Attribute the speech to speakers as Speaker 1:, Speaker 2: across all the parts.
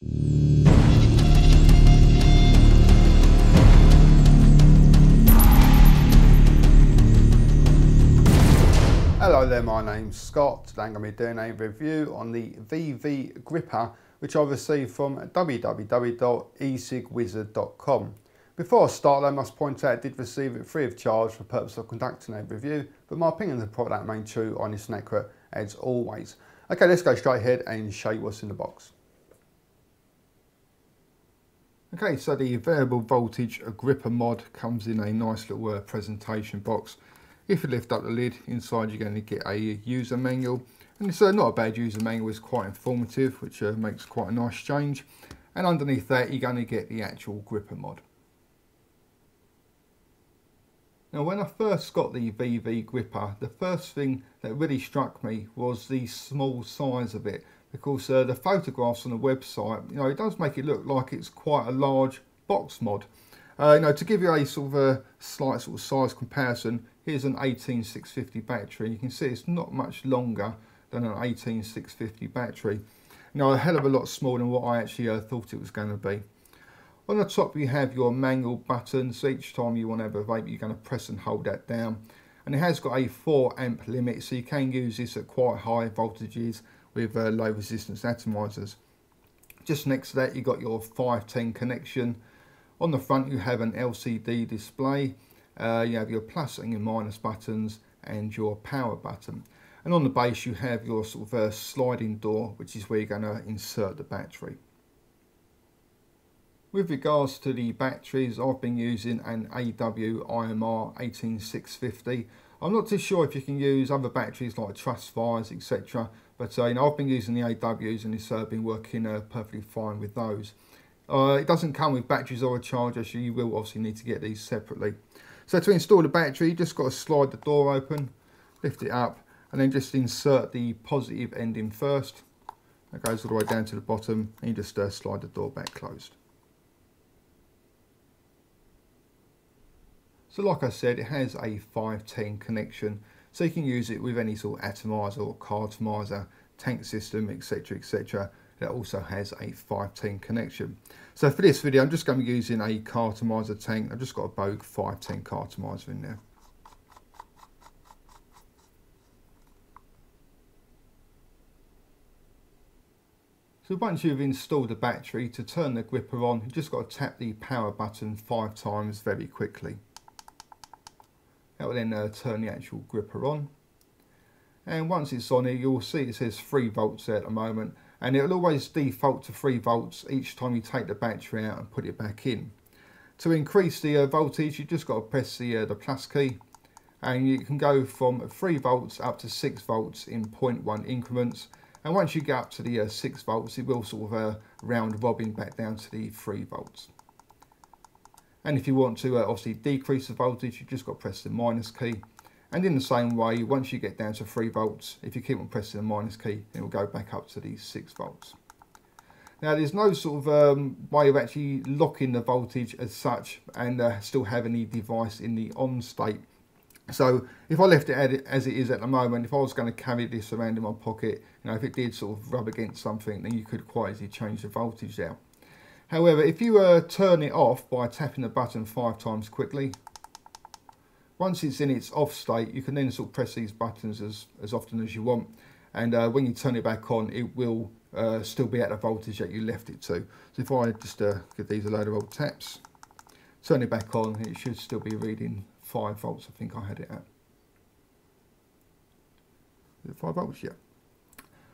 Speaker 1: Hello there, my name's Scott. Today I'm going to be doing a review on the VV Gripper, which I received from www.e-cigwizard.com. Before I start, I must point out I did receive it free of charge for the purpose of conducting a review, but my opinion of the product remain true, honest and accurate as always. Okay, let's go straight ahead and show you what's in the box. Okay, so the variable voltage gripper mod comes in a nice little presentation box. If you lift up the lid, inside you're going to get a user manual, and it's not a bad user manual, it's quite informative, which makes quite a nice change. And underneath that you're going to get the actual gripper mod. Now when I first got the VV gripper, the first thing that really struck me was the small size of it, because the photographs on the website, it does make it look like it's quite a large box mod. To give you a sort of a slight sort of size comparison, here's an 18650 battery. You can see it's not much longer than an 18650 battery. A hell of a lot smaller than what I actually thought it was going to be. On the top you have your manual buttons. So each time you want to have a vape, you're going to press and hold that down. And it has got a 4 amp limit, so you can use this at quite high voltages with low resistance atomizers. Just next to that you've got your 510 connection. On the front you have an LCD display, you have your plus and your minus buttons and your power button. And on the base you have your sort of sliding door, which is where you're going to insert the battery. With regards to the batteries, I've been using an AW IMR 18650. I'm not too sure if you can use other batteries like Trust Fires, etc. But I've been using the AWs and it's been working perfectly fine with those. It doesn't come with batteries or a charger, so you will obviously need to get these separately. So to install the battery, you just got to slide the door open, lift it up, and then just insert the positive end in first. That goes all the way down to the bottom, and you just slide the door back closed. So like I said, it has a 510 connection, so you can use it with any sort of atomizer or cartomizer, tank system, etc, etc. That also has a 510 connection. So for this video I'm just going to be using a cartomizer tank. I've just got a Bogue 510 cartomizer in there. So once you've installed the battery, to turn the gripper on, you've just got to tap the power button 5 times very quickly. That will then turn the actual gripper on. And once it's on here, you'll see it says 3 volts there at the moment, and it will always default to 3 volts each time you take the battery out and put it back in. To increase the voltage, you just got to press the plus key, and you can go from 3 volts up to 6 volts in 0.1 increments. And once you get up to the 6 volts, it will sort of round robin back down to the 3 volts. And if you want to obviously decrease the voltage, you just got to press the minus key. And in the same way, once you get down to 3 volts, if you keep on pressing the minus key, it will go back up to the 6 volts. Now there's no sort of way of actually locking the voltage as such and still having the device in the on state. So if I left it as it is at the moment, if I was going to carry this around in my pocket, if it did sort of rub against something, then you could quite easily change the voltage there. However, if you turn it off by tapping the button 5 times quickly, once it's in its off state, you can then sort of press these buttons as often as you want, and when you turn it back on, it will still be at the voltage that you left it to. So if I just give these a load of old taps, turn it back on, it should still be reading 5 volts. I think I had it at. Is it 5 volts? Yeah.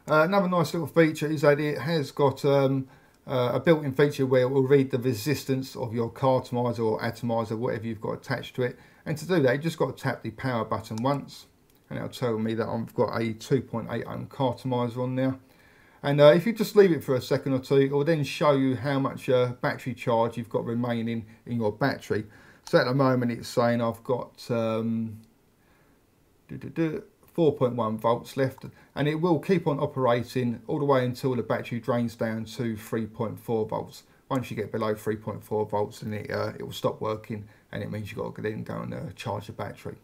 Speaker 1: Another nice little feature is that it has got a built-in feature where it will read the resistance of your cartomizer or atomizer, whatever you've got attached to it. And to do that, you've just got to tap the power button once, and it'll tell me that I've got a 2.8 ohm cartomizer on there. And if you just leave it for a second or two, it will then show you how much battery charge you've got remaining in your battery. So at the moment it's saying I've got 4.1 volts left, and it will keep on operating all the way until the battery drains down to 3.4 volts. Once you get below 3.4 volts, then it will stop working, and it means you've got to then go and charge the battery.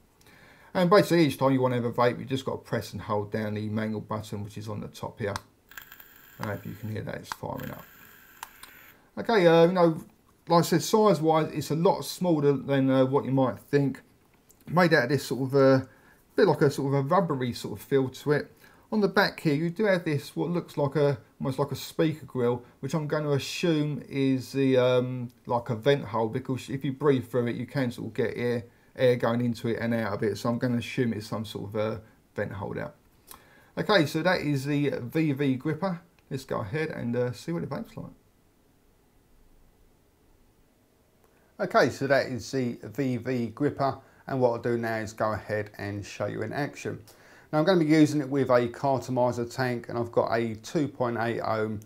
Speaker 1: And basically each time you want to have a vape, you just got to press and hold down the manual button, which is on the top here. If you can hear that, it's firing up. Okay, you know, like I said, size-wise, it's a lot smaller than what you might think. Made out of this sort of bit like a sort of a rubbery sort of feel to it. On the back here, you do have this what looks like almost like a speaker grill, which I'm going to assume is the like a vent hole, because if you breathe through it, you can sort of get air going into it and out of it. So I'm going to assume it's some sort of vent hole out. Okay, so that is the VV gripper. Let's go ahead and see what it vapes like. Okay, so that is the VV gripper, and what I'll do now is go ahead and show you in action. Now I'm going to be using it with a cartomizer tank, and I've got a 2.8 ohm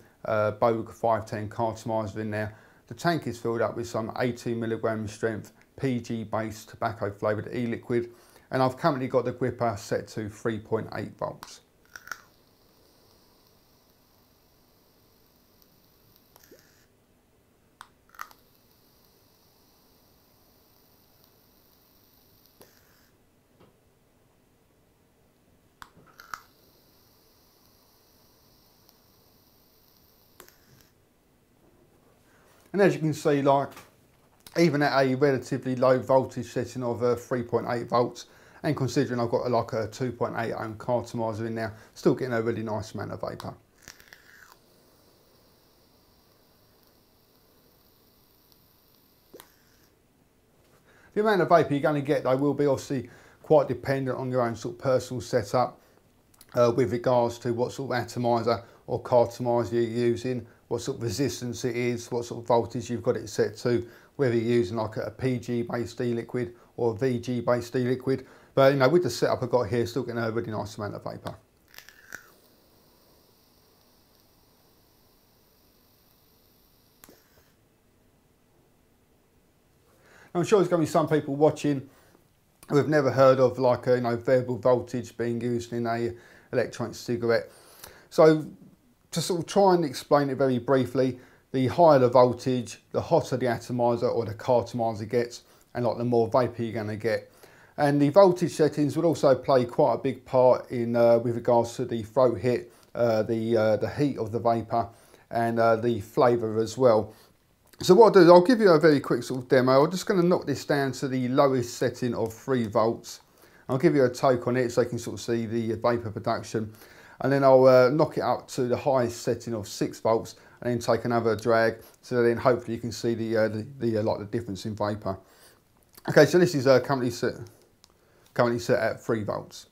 Speaker 1: Bogue 510 cartomizer in there. The tank is filled up with some 18 milligram strength PG based tobacco flavoured e-liquid, and I've currently got the gripper set to 3.8 volts. And as you can see, like, even at a relatively low voltage setting of 3.8 volts, and considering I've got like a 2.8 ohm cartomizer in there, still getting a really nice amount of vapour. The amount of vapour you're going to get though will be obviously quite dependent on your own sort of personal setup with regards to what sort of atomizer or cartomizer you're using, what sort of resistance it is, what sort of voltage you've got it set to, whether you're using like a PG based e-liquid or a VG based e-liquid. But you know, with the setup I've got here, still getting a really nice amount of vapour. I'm sure there's going to be some people watching who have never heard of like a, you know, variable voltage being used in a electronic cigarette. So to sort of try and explain it very briefly, the higher the voltage, the hotter the atomizer or the cartomizer gets, and like the more vapour you're going to get. And the voltage settings will also play quite a big part in with regards to the throat hit, the heat of the vapour, and the flavour as well. So what I'll do is I'll give you a very quick sort of demo. I'm just going to knock this down to the lowest setting of 3 volts. I'll give you a toke on it so you can sort of see the vapour production. And then I'll knock it up to the highest setting of 6 volts and then take another drag, so then hopefully you can see the difference in vapour. Okay, so this is currently set at 3 volts.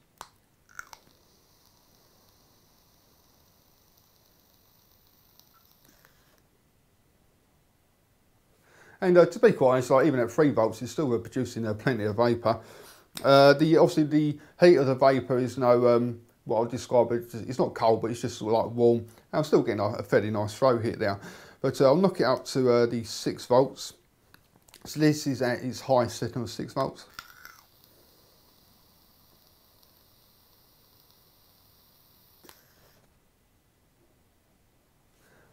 Speaker 1: And to be quite honest, like, even at 3 volts, it's still producing plenty of vapour. Obviously the heat of the vapour is no, what I'll describe it, it's not cold, but it's just sort of like warm. I'm still getting a fairly nice throat hit there. But I'll knock it up to the 6 volts. So this is at its highest setting of 6 volts.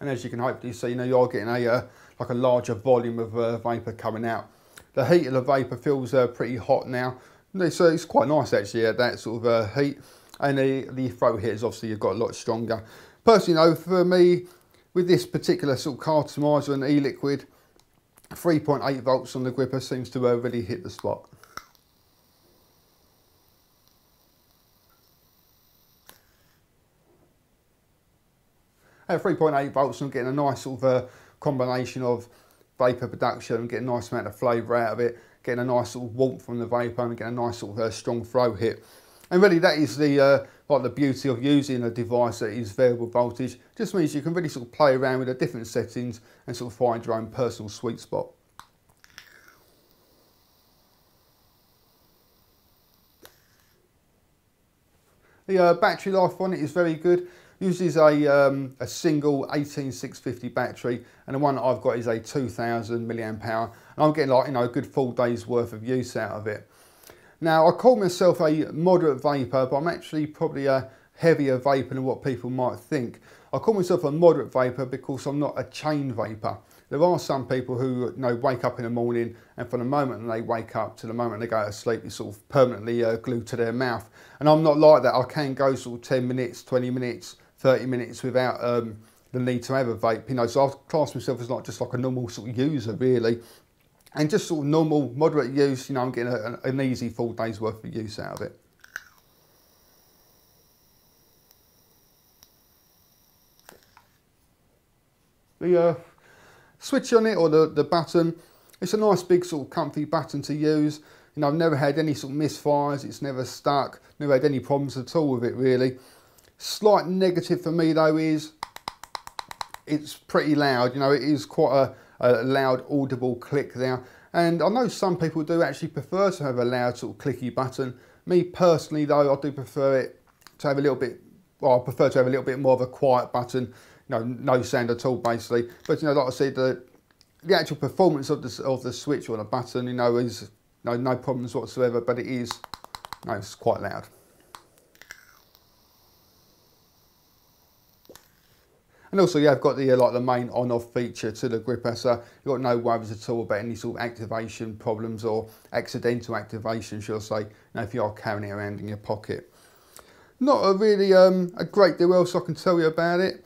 Speaker 1: And as you can hopefully see, you know, you are getting a like a larger volume of vapour coming out. The heat of the vapour feels pretty hot now. So it's quite nice actually at that sort of heat. And the throat hit is obviously you've got a lot stronger. Personally, though, for me, with this particular sort of cartomizer and e-liquid, 3.8 volts on the gripper seems to really hit the spot. At 3.8 volts, I'm getting a nice sort of combination of vapour production, getting a nice amount of flavour out of it, getting a nice sort of warmth from the vapour, and getting a nice sort of strong throat hit. And really, that is the like the beauty of using a device that is variable voltage. Just means you can really sort of play around with the different settings and sort of find your own personal sweet spot. The battery life on it is very good. Uses a single 18650 battery, and the one that I've got is a 2000 milliamp hour, and I'm getting, like, you know, a good full day's worth of use out of it. Now, I call myself a moderate vapor, but I'm actually probably a heavier vapor than what people might think. I call myself a moderate vapor because I'm not a chain vapor. There are some people who, you know, wake up in the morning, and from the moment they wake up to the moment they go to sleep, it's sort of permanently glued to their mouth. And I'm not like that. I can go sort of 10 minutes, 20 minutes, 30 minutes without the
Speaker 2: the need to have a vape, you know, so I class myself as not just like a normal sort of user really, and just sort of normal, moderate use, you know, I'm getting an easy full day's worth of use out of it. The switch on it, or the button, it's a nice big sort of comfy button to use. You know, I've never had any sort of misfires, it's never stuck, never had any problems at all with it really. Slight negative for me though is it's pretty loud, you know, it is quite a loud audible click there. And I know some people do actually prefer to have a loud sort of clicky button. Me personally though, I do prefer it to have a little bit, well, I prefer to have a little bit more of a quiet button, you know, no sound at all basically. But you know, like I said, the actual performance of the switch or the button, you know, is no problems whatsoever, but it is, you know, it's quite loud. And also, yeah, I've got the like the main on-off feature to the gripper, so you've got no worries at all about any sort of activation problems or accidental activation, shall I say, you know, if you are carrying it around in your pocket. Not a really a great deal else I can tell you about it.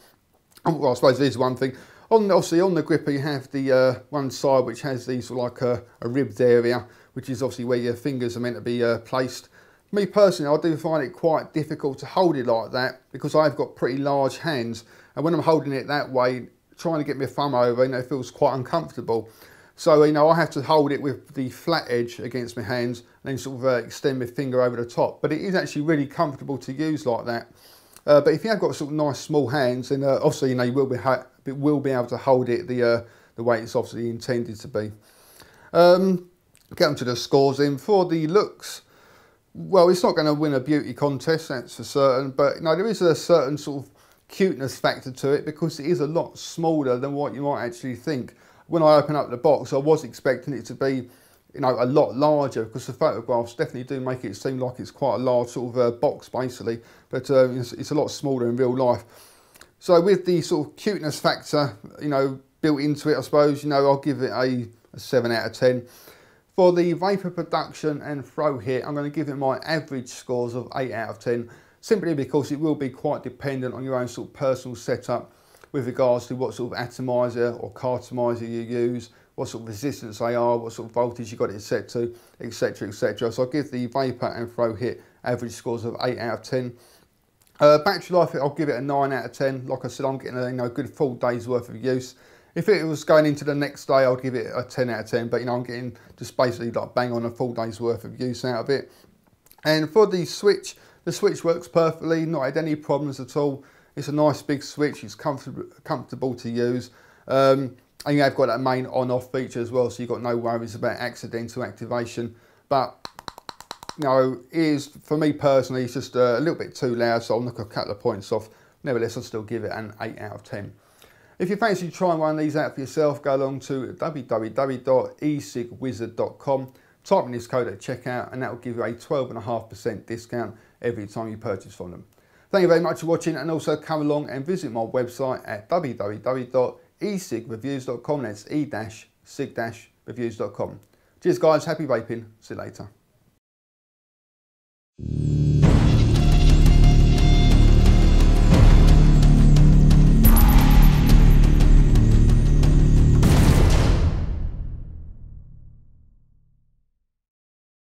Speaker 2: Well, I suppose there's one thing. Obviously, on the gripper, you have the one side which has these sort of like a ribbed area, which is obviously where your fingers are meant to be placed. Me personally, I do find it quite difficult to hold it like that because I've got pretty large hands, and when I'm holding it that way, trying to get my thumb over, you know, it feels quite uncomfortable. So, you know, I have to hold it with the flat edge against my hands and then sort of extend my finger over the top. But it is actually really comfortable to use like that. But if you have got sort of nice small hands, then obviously, you know, you will be able to hold it the way it's obviously intended to be. Get on to the scores then. For the looks, well, it's not going to win a beauty contest, that's for certain, but you know, there is a certain sort of cuteness factor to it because it is a lot smaller than what you might actually think. When I open up the box, I was expecting it to be, you know, a lot larger because the photographs definitely do make it seem like it's quite a large sort of box basically, but it's a lot smaller in real life. So with the sort of cuteness factor, you know, built into it, I suppose, you know, I'll give it a 7 out of 10. For the vapor production and throw hit, I'm going to give it my average scores of 8 out of 10, simply because it will be quite dependent on your own sort of personal setup with regards to what sort of atomizer or cartomizer you use, what sort of resistance they are, what sort of voltage you got it set to, etc, etc. So I'll give the vapor and throw hit average scores of 8 out of 10. Battery life, I'll give it a 9 out of 10. Like I said, I'm getting a good full day's worth of use. If it was going into the next day, I'd give it a 10 out of 10, but you know, I'm getting just basically like bang on a full day's worth of use out of it. And for the switch works perfectly, not had any problems at all. It's a nice big switch, it's comfortable to use. And you have got that main on-off feature as well, so you've got no worries about accidental activation. But you know, for me personally, it's just a little bit too loud, so I'll knock a couple of points off. Nevertheless, I'll still give it an 8 out of 10. If you fancy trying one of these out for yourself, go along to www.ecigwizard.com, type in this code at checkout, and that will give you a 12.5% discount every time you purchase from them. Thank you very much for watching, and also come along and visit my website at www.ecigreviews.com. That's e-cig-reviews.com. Cheers guys, happy vaping, see you later.